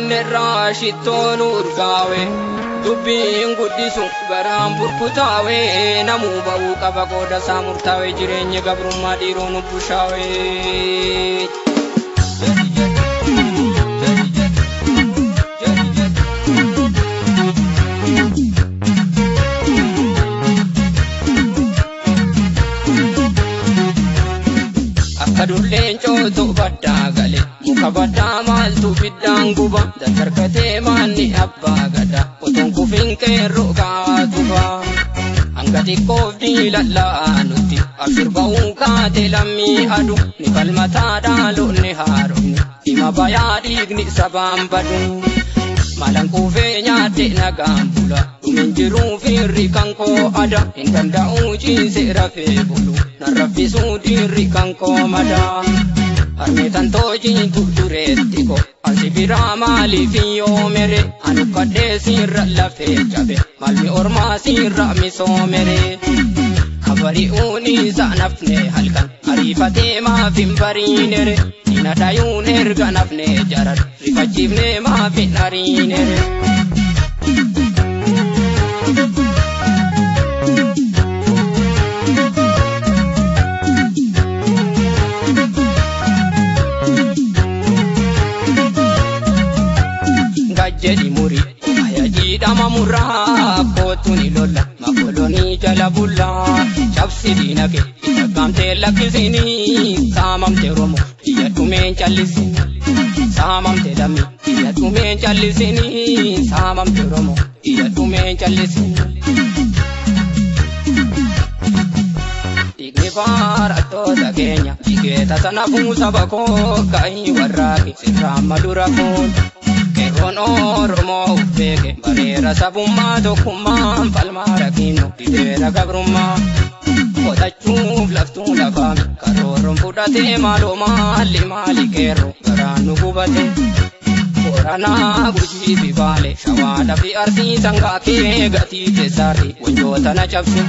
finnerraashittoon urgaawe dubbiin guddisu garaan burkutaawe namuu ba'uu qaba qooda isaa murtaawe jireenya gabrummaa dhiiroon ubbushawe. Kadulleen cooto baddaa gale muka baddaa maaltu biddaan guba dandargatee maanni abbaa gada otoon kufin qeerroo kaatuba hanga xiqqoof diilallaa nutti abshir ba'uu kaate lammii adu ni falmataa dhaaloonni haaromni hima bayaa dhiigni sabaan badu malan kuufee nyaadde nagaan bula dhumin jiruu firri kan koo ada hin danda'uu ciisee rafee bulu nan raffisuu dhiirri kan koo madaa harmeetan toojiitu dureetti ko ansi biraa maaliif yoo mere anu kadhee siirra lafee cabe malmi ormaa siirra misoomere kabari'uun isa nafne halkan ariifatee maaf hin bariinere dina dhayuun erga nafne jarar rifachiifne maaf hin ariinere. Gajjedi muri ayajidhama murraa kootuni lola makolonii jala bullaa cabsi diinage itaggaamtee lakkisinii saamamte romo iyya dhumeen callisini saamamte lammi iyya dhumeen callisinii saamamte romo iyya dhumeen callisini. Dhiigni barattoota keenya dhigeeta sanafuu saba koo ka'ii warraaqi sirraan madura koon. Keroon Oromoo ufeeke bareera sabummaa tokkummaan falmaa rakkinu dideera gabrummaa qotachuuf laftuu lafaame karoorroon fudhatee maaloo maali keerroo garaan nu gubate Booranaa Gujii fi Baalee Shawaadhaa fi Arsii sangaa kee gatii keessaarri wanjoota na cabse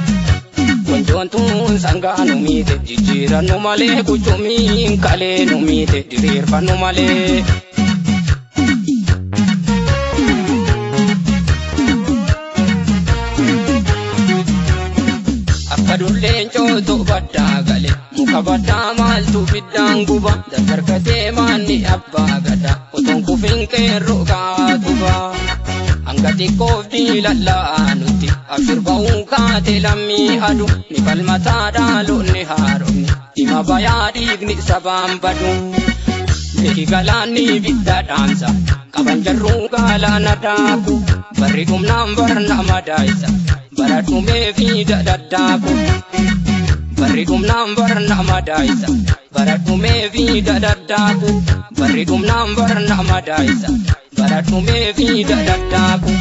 wanjoon tun sangaa nu miite jijjiirannu malee kuchumiin kalee nu miite diriirfannu malee. Kadulleen cooto baddaa gale muka baddaa maaltu biddaan guba dandargatee maanni abbaa gada otoon kufin qeerroo kaatuba hanga xiqqoof diilallaa nutti abshir ba'uu kaate lammii adu ni falmataa dhaaloonni haaromni hima bayaa dhiigni sabaan badu beeki galaanni bidda dhaamsa qaban jarruu galaana daaku barri dhumnaan barna madaayisa baradhumee fi dadadaaku barri dhumnaan barna madaayisa baradhumee fi dadadaaku barri dhumnaan barna madaayisa baradhumee fi dadadaaku.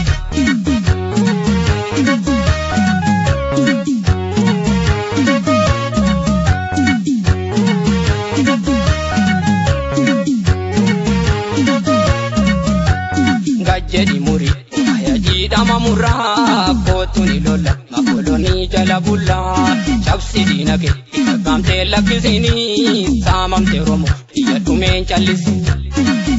Gajjedi muri ayajidhama murraa kootuni lola makolonii jala bullaa cabsi diinage itaggaamtee lakkisinii saamamte romo iyya dhumeen callisini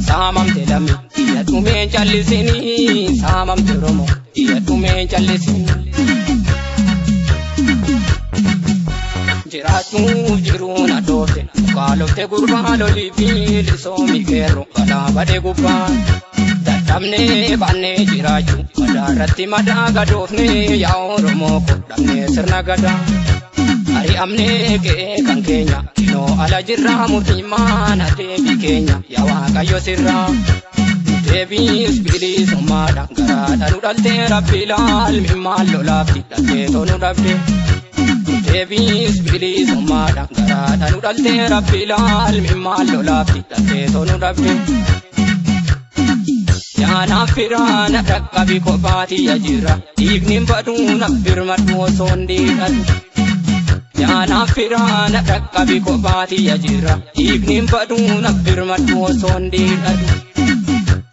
saamamte lammi iyya dhumeen callisinii saamamte romo iyya dhumeen callisini. Jiraachuuf jiruun adoofte mukaalofte gurbaa lolii fi lisoomi keerroo balaa badee gubbaa. Dadhabnee baannee jiraachuu madaarratti madaa gadoofnee yaa Oromoo ko dhabnee sirna gadaa ari'amnee qe'ee kan keenya kinoo ala jirraa murtiimaan adeebii keenya yaa Waaqayyo sirraa deebiis bilisummaadha garaadha nu dhaltee rabbi ilaalmi maal lolaafti dhaltee tonu dhabde deebiis bilisummaadha garaadha nu dhaltee rabbi ilaalmi maal lolaafti dhaltee tonu dhabde. Yaanaaf firaana dhaqqabi kophaatiya jira dhiigni baduuna birmadhu osoo hin dhiidhatu. Yaanaaf firaana dhaqqabi kophaatiya jira dhiigni baduuna birmadhu osoo hin dhiidhatu.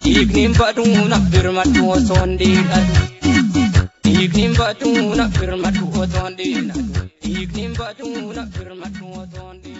Dhiigni baduuna birmadhu osoo hin dhiidhatu. Dhiigni baduuna birmadhu osoo hin dhiidhatu. Dhiigni baduuna birmadhu osoo hin dhiidhatu.